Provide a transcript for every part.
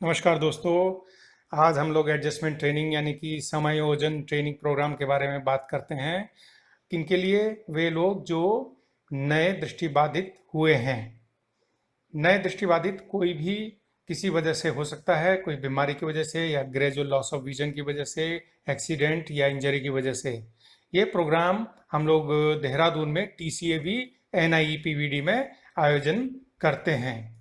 नमस्कार दोस्तों। आज हम लोग एडजस्टमेंट ट्रेनिंग यानी कि समायोजन ट्रेनिंग प्रोग्राम के बारे में बात करते हैं। किनके लिए? वे लोग जो नए दृष्टिबाधित हुए हैं। नए दृष्टिबाधित कोई भी किसी वजह से हो सकता है, कोई बीमारी की वजह से या ग्रेजुअल लॉस ऑफ विजन की वजह से, एक्सीडेंट या इंजरी की वजह से। ये प्रोग्राम हम लोग देहरादून में TCAB NIEPVD में आयोजन करते हैं।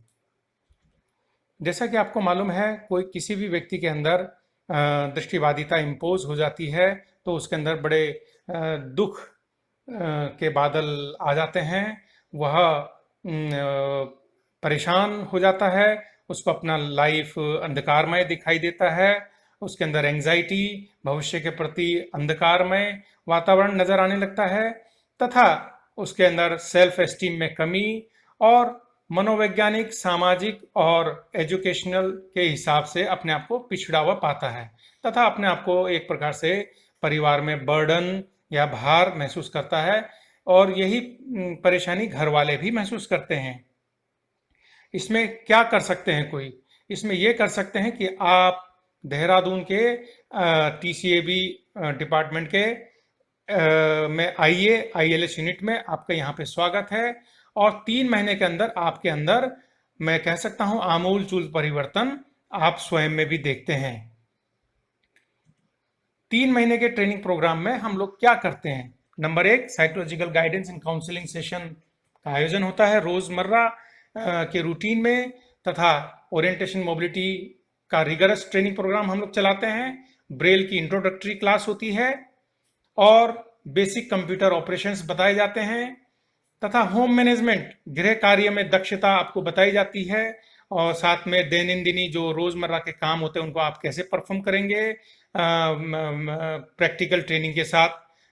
जैसा कि आपको मालूम है, कोई किसी भी व्यक्ति के अंदर दृष्टिबाधिता इम्पोज हो जाती है तो उसके अंदर बड़े दुख के बादल आ जाते हैं। वह परेशान हो जाता है, उसको अपना लाइफ अंधकारमय दिखाई देता है। उसके अंदर एंजाइटी, भविष्य के प्रति अंधकारमय वातावरण नजर आने लगता है तथा उसके अंदर सेल्फ एस्टीम में कमी और मनोवैज्ञानिक, सामाजिक और एजुकेशनल के हिसाब से अपने आप को पिछड़ा हुआ पाता है तथा अपने आप को एक प्रकार से परिवार में बर्डन या भार महसूस करता है। और यही परेशानी घर वाले भी महसूस करते हैं। इसमें क्या कर सकते हैं कोई? इसमें ये कर सकते हैं कि आप देहरादून के TCAB डिपार्टमेंट के में आइए। ILS यूनिट में आपका यहाँ पे स्वागत है और 3 महीने के अंदर आपके अंदर, मैं कह सकता हूँ, आमूल चूल परिवर्तन आप स्वयं में भी देखते हैं। 3 महीने के ट्रेनिंग प्रोग्राम में हम लोग क्या करते हैं? Number 1, psychological guidance and counselling session का आयोजन होता है रोजमर्रा के रूटीन में तथा ओरिएंटेशन मोबिलिटी का रिगरस ट्रेनिंग प्रोग्राम हम लोग चलाते हैं। ब्रेल की इंट्रोडक्टरी क्लास होती है और बेसिक कंप्यूटर ऑपरेशंस बताए जाते हैं तथा होम मैनेजमेंट, गृह कार्य में दक्षता आपको बताई जाती है और साथ में दैनंदिनी जो रोजमर्रा के काम होते हैं उनको आप कैसे परफॉर्म करेंगे प्रैक्टिकल ट्रेनिंग के साथ।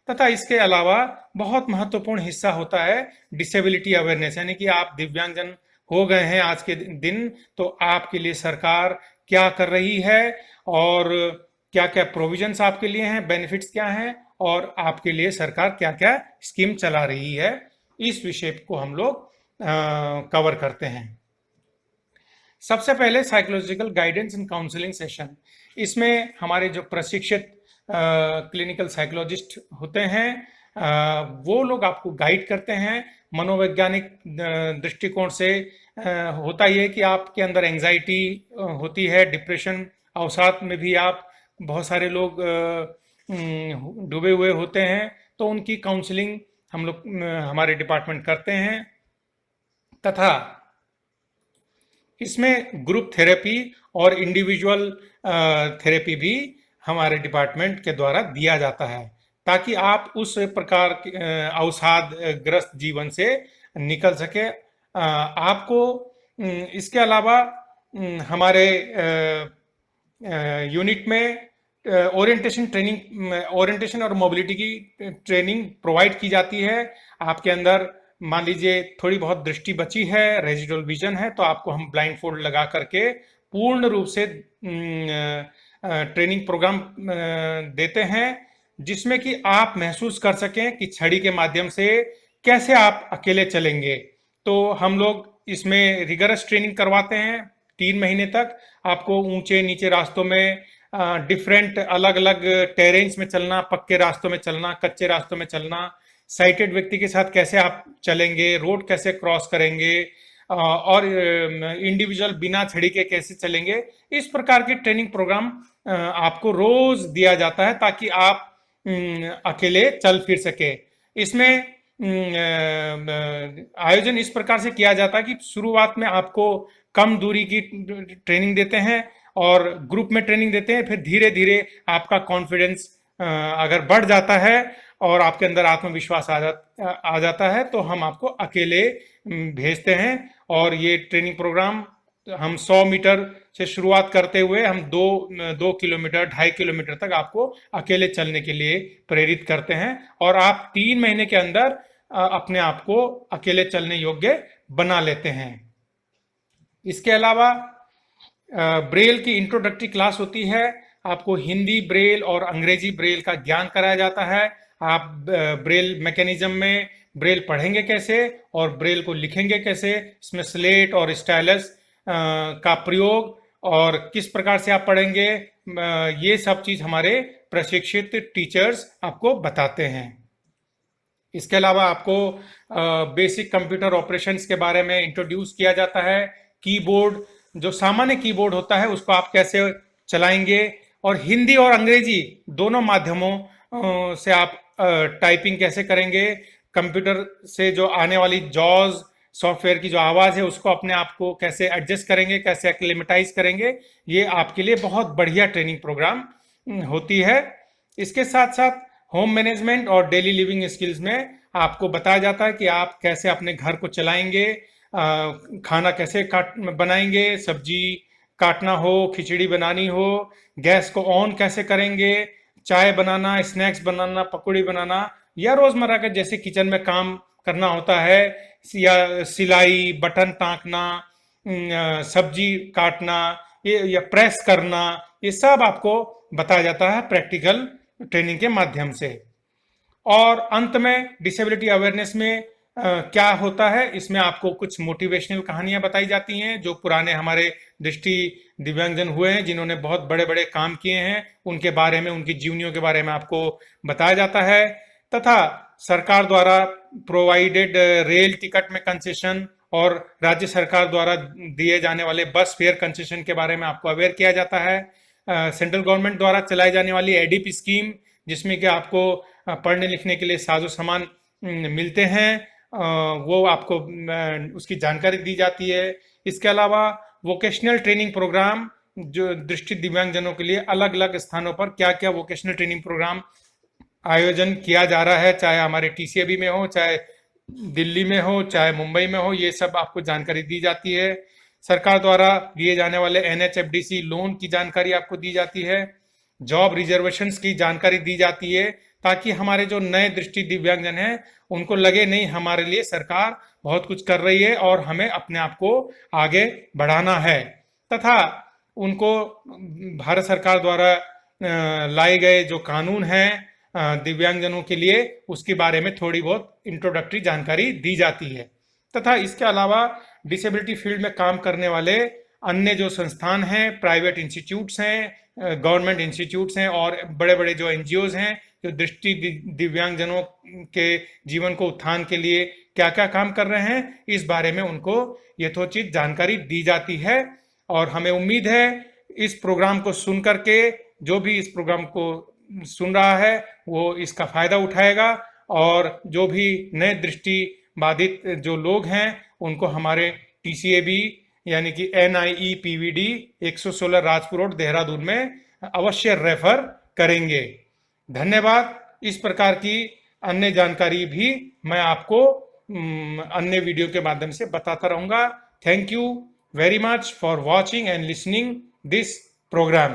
तथा इसके अलावा बहुत महत्वपूर्ण हिस्सा होता है डिसेबिलिटी अवेयरनेस, यानी कि आप दिव्यांगजन हो गए हैं आज के दिन तो आपके लिए सरकार क्या कर रही है और क्या क्या प्रोविजंस आपके लिए हैं, बेनिफिट्स क्या हैं और आपके लिए सरकार क्या क्या स्कीम चला रही है। इस विषय को हम लोग कवर करते हैं। सबसे पहले psychological guidance and counselling session. इसमें हमारे जो प्रशिक्षित क्लिनिकल साइकोलॉजिस्ट होते हैं वो लोग आपको गाइड करते हैं मनोवैज्ञानिक दृष्टिकोण से। होता ये कि आपके अंदर एंजाइटी होती है, डिप्रेशन अवसाद में भी आप, बहुत सारे लोग डूबे हुए होते हैं तो उनकी काउंसलिंग हम लोग हमारे डिपार्टमेंट करते हैं तथा इसमें ग्रुप थेरेपी और इंडिविजुअल थेरेपी भी हमारे डिपार्टमेंट के द्वारा दिया जाता है ताकि आप उस प्रकार के अवसाद ग्रस्त जीवन से निकल सके। आपको इसके अलावा हमारे यूनिट में ओरिएंटेशन और मोबिलिटी की ट्रेनिंग प्रोवाइड की जाती है। आपके अंदर मान लीजिए थोड़ी बहुत दृष्टि बची है, रेजिडुअल विजन है, तो आपको हम ब्लाइंड फोल्ड लगा करके पूर्ण रूप से ट्रेनिंग प्रोग्राम देते हैं जिसमें कि आप महसूस कर सकें कि छड़ी के माध्यम से कैसे आप अकेले चलेंगे। तो हम लोग इसमें रिगरस ट्रेनिंग करवाते हैं 3 महीने तक। आपको ऊंचे नीचे रास्तों में डिफरेंट अलग अलग टेरेन्स में चलना, पक्के रास्तों में चलना, कच्चे रास्तों में चलना, साइटेड व्यक्ति के साथ कैसे आप चलेंगे, रोड कैसे क्रॉस करेंगे और इंडिविजुअल बिना छड़ी के कैसे चलेंगे। इस प्रकार के ट्रेनिंग प्रोग्राम आपको रोज दिया जाता है ताकि आप अकेले चल फिर सके। इसमें आयोजन इस प्रकार से किया जाता है कि शुरुआत में आपको कम दूरी की ट्रेनिंग देते हैं और ग्रुप में ट्रेनिंग देते हैं, फिर धीरे धीरे आपका कॉन्फिडेंस अगर बढ़ जाता है और आपके अंदर आत्मविश्वास आ जाता है तो हम आपको अकेले भेजते हैं। और ये ट्रेनिंग प्रोग्राम हम 100 मीटर से शुरुआत करते हुए हम 2 किलोमीटर 2.5 किलोमीटर तक आपको अकेले चलने के लिए प्रेरित करते हैं और आप 3 महीने के अंदर अपने आप को अकेले चलने योग्य बना लेते हैं। इसके अलावा ब्रेल की इंट्रोडक्टरी क्लास होती है। आपको हिंदी ब्रेल और अंग्रेजी ब्रेल का ज्ञान कराया जाता है। आप ब्रेल मैकेनिज्म में ब्रेल पढ़ेंगे कैसे और ब्रेल को लिखेंगे कैसे, इसमें स्लेट और स्टाइलस का प्रयोग और किस प्रकार से आप पढ़ेंगे, ये सब चीज हमारे प्रशिक्षित टीचर्स आपको बताते हैं। इसके अलावा आपको बेसिक कंप्यूटर ऑपरेशंस के बारे में इंट्रोड्यूस किया जाता है। कीबोर्ड, जो सामान्य कीबोर्ड होता है, उसको आप कैसे चलाएंगे, और हिंदी और अंग्रेजी दोनों माध्यमों से आप टाइपिंग कैसे करेंगे। कंप्यूटर से जो आने वाली जॉज सॉफ्टवेयर की जो आवाज़ है उसको अपने आप को कैसे एडजस्ट करेंगे, कैसे एक्लेमेटाइज करेंगे, ये आपके लिए बहुत बढ़िया ट्रेनिंग प्रोग्राम होती है। इसके साथ साथ होम मैनेजमेंट और डेली लिविंग स्किल्स में आपको बताया जाता है कि आप कैसे अपने घर को चलाएंगे, खाना कैसे बनाएंगे, सब्जी काटना हो, खिचड़ी बनानी हो, गैस को ऑन कैसे करेंगे, चाय बनाना, स्नैक्स बनाना, पकौड़ी बनाना, या रोजमर्रा के जैसे किचन में काम करना होता है, या सिलाई, बटन टाँकना, सब्जी काटना, ये या प्रेस करना, ये सब आपको बताया जाता है प्रैक्टिकल ट्रेनिंग के माध्यम से। और अंत में डिसेबिलिटी अवेयरनेस में क्या होता है, इसमें आपको कुछ मोटिवेशनल कहानियां बताई जाती हैं जो पुराने हमारे दृष्टि दिव्यांगजन हुए हैं, जिन्होंने बहुत बड़े बड़े काम किए हैं, उनके बारे में, उनकी जीवनियों के बारे में आपको बताया जाता है। तथा सरकार द्वारा प्रोवाइडेड रेल टिकट में कंसेशन और राज्य सरकार द्वारा दिए जाने वाले बस फेयर कंसेशन के बारे में आपको अवेयर किया जाता है। सेंट्रल गवर्नमेंट द्वारा चलाई जाने वाली एडीपी स्कीम, जिसमें कि आपको पढ़ने लिखने के लिए साजो सामान मिलते हैं, वो आपको उसकी जानकारी दी जाती है। इसके अलावा वोकेशनल ट्रेनिंग प्रोग्राम, जो दृष्टि दिव्यांगजनों के लिए अलग अलग स्थानों पर क्या क्या वोकेशनल ट्रेनिंग प्रोग्राम आयोजन किया जा रहा है, चाहे हमारे टीसीएबी में हो, चाहे दिल्ली में हो, चाहे मुंबई में हो, ये सब आपको जानकारी दी जाती है। सरकार द्वारा दिए जाने वाले एनएचएफडीसी लोन की जानकारी आपको दी जाती है। जॉब रिजर्वेशंस की जानकारी दी जाती है, ताकि हमारे जो नए दृष्टि दिव्यांगजन हैं उनको लगे नहीं, हमारे लिए सरकार बहुत कुछ कर रही है और हमें अपने आप को आगे बढ़ाना है। तथा उनको भारत सरकार द्वारा लाए गए जो कानून हैं दिव्यांगजनों के लिए, उसके बारे में थोड़ी बहुत इंट्रोडक्टरी जानकारी दी जाती है। तथा इसके अलावा डिसेबिलिटी फील्ड में काम करने वाले अन्य जो संस्थान हैं, प्राइवेट इंस्टीट्यूट्स हैं, गवर्नमेंट इंस्टीट्यूट्स हैं, और बड़े बड़े जो एनजीओज हैं जो दृष्टि दिव्यांगजनों के जीवन को उत्थान के लिए क्या क्या काम कर रहे हैं, इस बारे में उनको यथोचित जानकारी दी जाती है। और हमें उम्मीद है इस प्रोग्राम को सुन करके जो भी इस प्रोग्राम को सुन रहा है वो इसका फायदा उठाएगा, और जो भी नए दृष्टि बाधित जो लोग हैं उनको हमारे टीसीएबी यानी कि NIEPVD 116 राजपुर रोड देहरादून में अवश्य रेफर करेंगे। धन्यवाद। इस प्रकार की अन्य जानकारी भी मैं आपको अन्य वीडियो के माध्यम से बताता रहूंगा। Thank you very much for watching and listening this program.